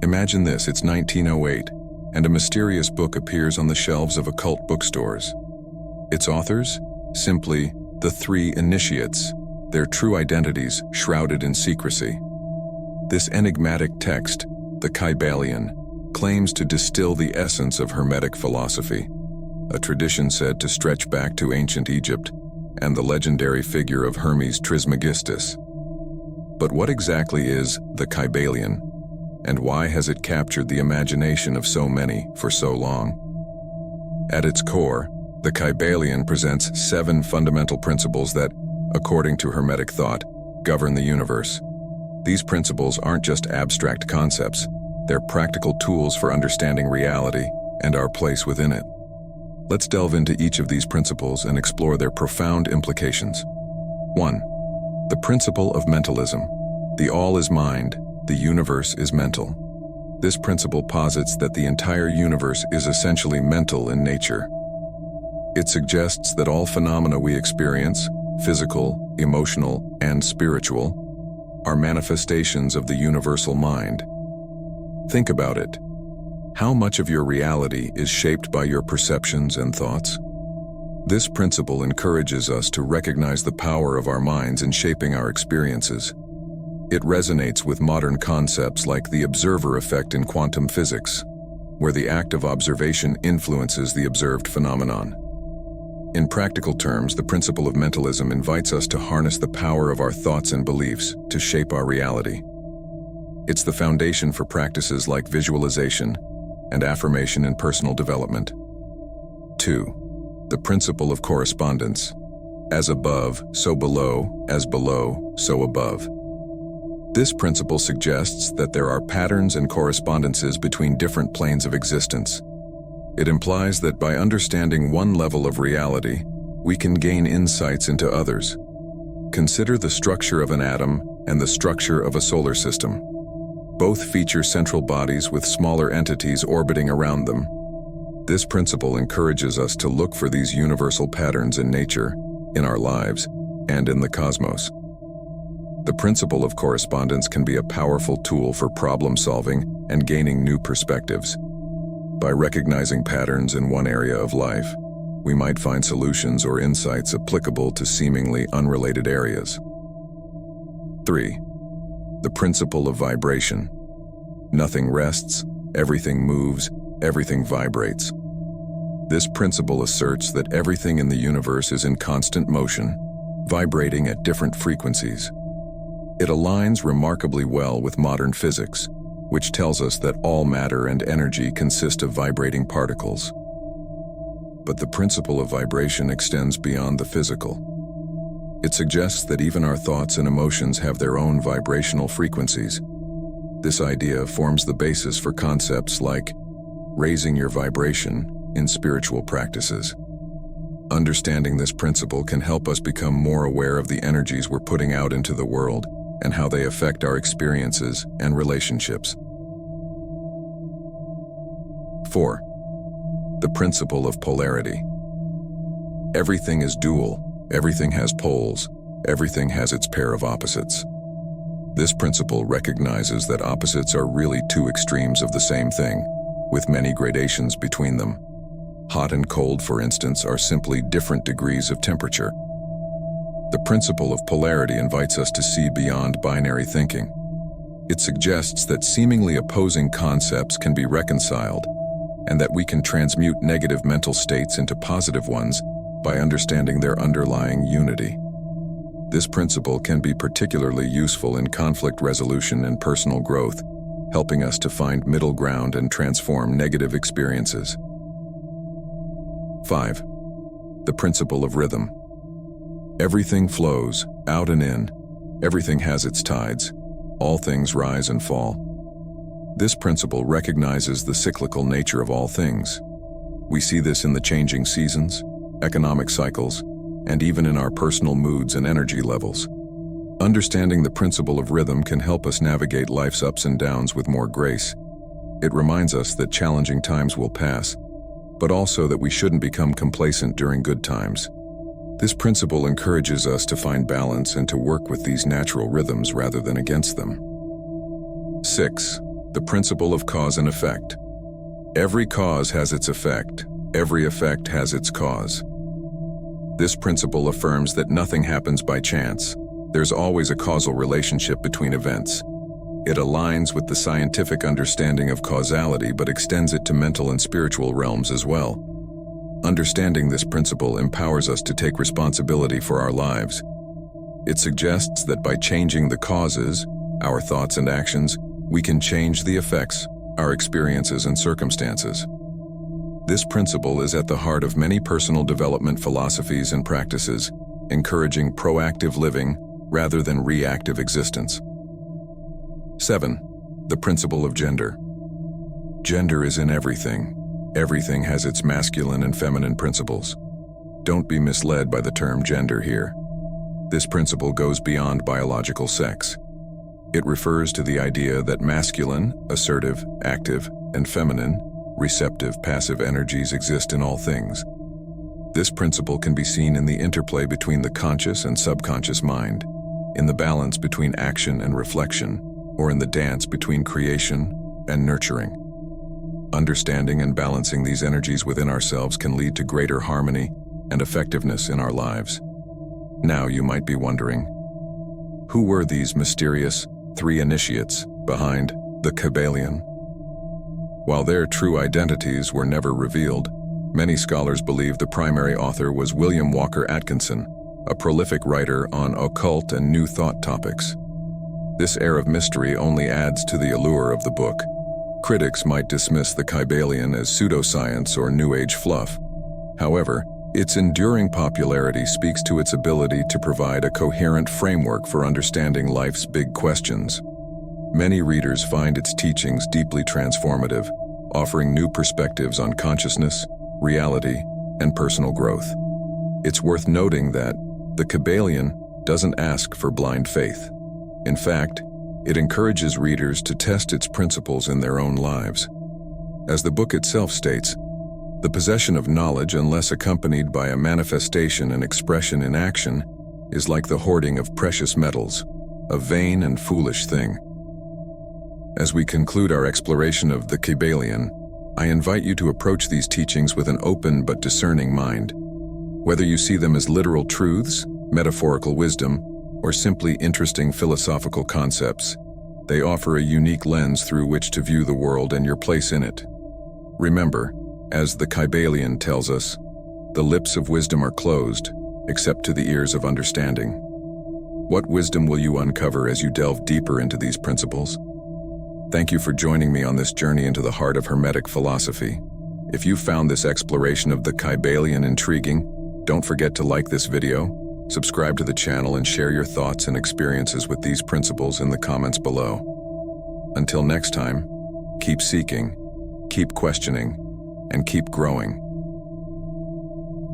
Imagine this, it's 1908, and a mysterious book appears on the shelves of occult bookstores. Its authors? Simply, the three initiates, their true identities shrouded in secrecy. This enigmatic text, the Kybalion, claims to distill the essence of Hermetic philosophy, a tradition said to stretch back to ancient Egypt and the legendary figure of Hermes Trismegistus. But what exactly is the Kybalion, and why has it captured the imagination of so many for so long? At its core, the Kybalion presents 7 fundamental principles that, according to Hermetic thought, govern the universe. These principles aren't just abstract concepts, they're practical tools for understanding reality and our place within it. Let's delve into each of these principles and explore their profound implications. 1. The principle of mentalism. The all is mind, the universe is mental. This principle posits that the entire universe is essentially mental in nature. It suggests that all phenomena we experience, physical, emotional, and spiritual, are manifestations of the universal mind. Think about it. How much of your reality is shaped by your perceptions and thoughts? This principle encourages us to recognize the power of our minds in shaping our experiences. It resonates with modern concepts like the observer effect in quantum physics, where the act of observation influences the observed phenomenon. In practical terms, the principle of mentalism invites us to harness the power of our thoughts and beliefs to shape our reality. It's the foundation for practices like visualization and affirmation in personal development. 2. The principle of correspondence. As above, so below, as below, so above. This principle suggests that there are patterns and correspondences between different planes of existence. It implies that by understanding one level of reality, we can gain insights into others. Consider the structure of an atom and the structure of a solar system. Both feature central bodies with smaller entities orbiting around them. This principle encourages us to look for these universal patterns in nature, in our lives, and in the cosmos. The principle of correspondence can be a powerful tool for problem solving and gaining new perspectives. By recognizing patterns in one area of life, we might find solutions or insights applicable to seemingly unrelated areas. 3. The principle of vibration. Nothing rests, everything moves, everything vibrates. This principle asserts that everything in the universe is in constant motion, vibrating at different frequencies. It aligns remarkably well with modern physics, which tells us that all matter and energy consist of vibrating particles. But the principle of vibration extends beyond the physical. It suggests that even our thoughts and emotions have their own vibrational frequencies. This idea forms the basis for concepts like raising your vibration in spiritual practices. Understanding this principle can help us become more aware of the energies we're putting out into the world and how they affect our experiences and relationships. 4. The principle of polarity. Everything is dual, everything has poles, everything has its pair of opposites. This principle recognizes that opposites are really two extremes of the same thing, with many gradations between them. Hot and cold, for instance, are simply different degrees of temperature. The principle of polarity invites us to see beyond binary thinking. It suggests that seemingly opposing concepts can be reconciled, and that we can transmute negative mental states into positive ones by understanding their underlying unity. This principle can be particularly useful in conflict resolution and personal growth, helping us to find middle ground and transform negative experiences. 5. The principle of rhythm. Everything flows, out and in. Everything has its tides. All things rise and fall. This principle recognizes the cyclical nature of all things. We see this in the changing seasons, economic cycles, and even in our personal moods and energy levels. Understanding the principle of rhythm can help us navigate life's ups and downs with more grace. It reminds us that challenging times will pass, but also that we shouldn't become complacent during good times. This principle encourages us to find balance and to work with these natural rhythms rather than against them. 6. The the principle of cause and effect. Every cause has its effect. Every effect has its cause. This principle affirms that nothing happens by chance. There's always a causal relationship between events. It aligns with the scientific understanding of causality but extends it to mental and spiritual realms as well. Understanding this principle empowers us to take responsibility for our lives. It suggests that by changing the causes, our thoughts and actions, we can change the effects, our experiences and circumstances. This principle is at the heart of many personal development philosophies and practices, encouraging proactive living rather than reactive existence. 7. The principle of gender. Gender is in everything. Everything has its masculine and feminine principles. Don't be misled by the term gender here. This principle goes beyond biological sex. It refers to the idea that masculine, assertive, active, and feminine, receptive, passive energies exist in all things. This principle can be seen in the interplay between the conscious and subconscious mind, in the balance between action and reflection, or in the dance between creation and nurturing. Understanding and balancing these energies within ourselves can lead to greater harmony and effectiveness in our lives. Now you might be wondering, who were these mysterious 3 initiates behind the Kybalion? While their true identities were never revealed, many scholars believe the primary author was William Walker Atkinson, a prolific writer on occult and New Thought topics. This air of mystery only adds to the allure of the book. Critics might dismiss the Kybalion as pseudoscience or New Age fluff. However, its enduring popularity speaks to its ability to provide a coherent framework for understanding life's big questions. Many readers find its teachings deeply transformative, offering new perspectives on consciousness, reality, and personal growth. It's worth noting that the Kybalion doesn't ask for blind faith. In fact, it encourages readers to test its principles in their own lives. As the book itself states, the possession of knowledge, unless accompanied by a manifestation and expression in action, is like the hoarding of precious metals, a vain and foolish thing. As we conclude our exploration of the Kybalion, I invite you to approach these teachings with an open but discerning mind. Whether you see them as literal truths, metaphorical wisdom, or simply interesting philosophical concepts, they offer a unique lens through which to view the world and your place in it. Remember, as the Kybalion tells us, the lips of wisdom are closed, except to the ears of understanding. What wisdom will you uncover as you delve deeper into these principles? Thank you for joining me on this journey into the heart of Hermetic philosophy. If you found this exploration of the Kybalion intriguing, don't forget to like this video, subscribe to the channel, and share your thoughts and experiences with these principles in the comments below. Until next time, keep seeking, keep questioning, and keep growing.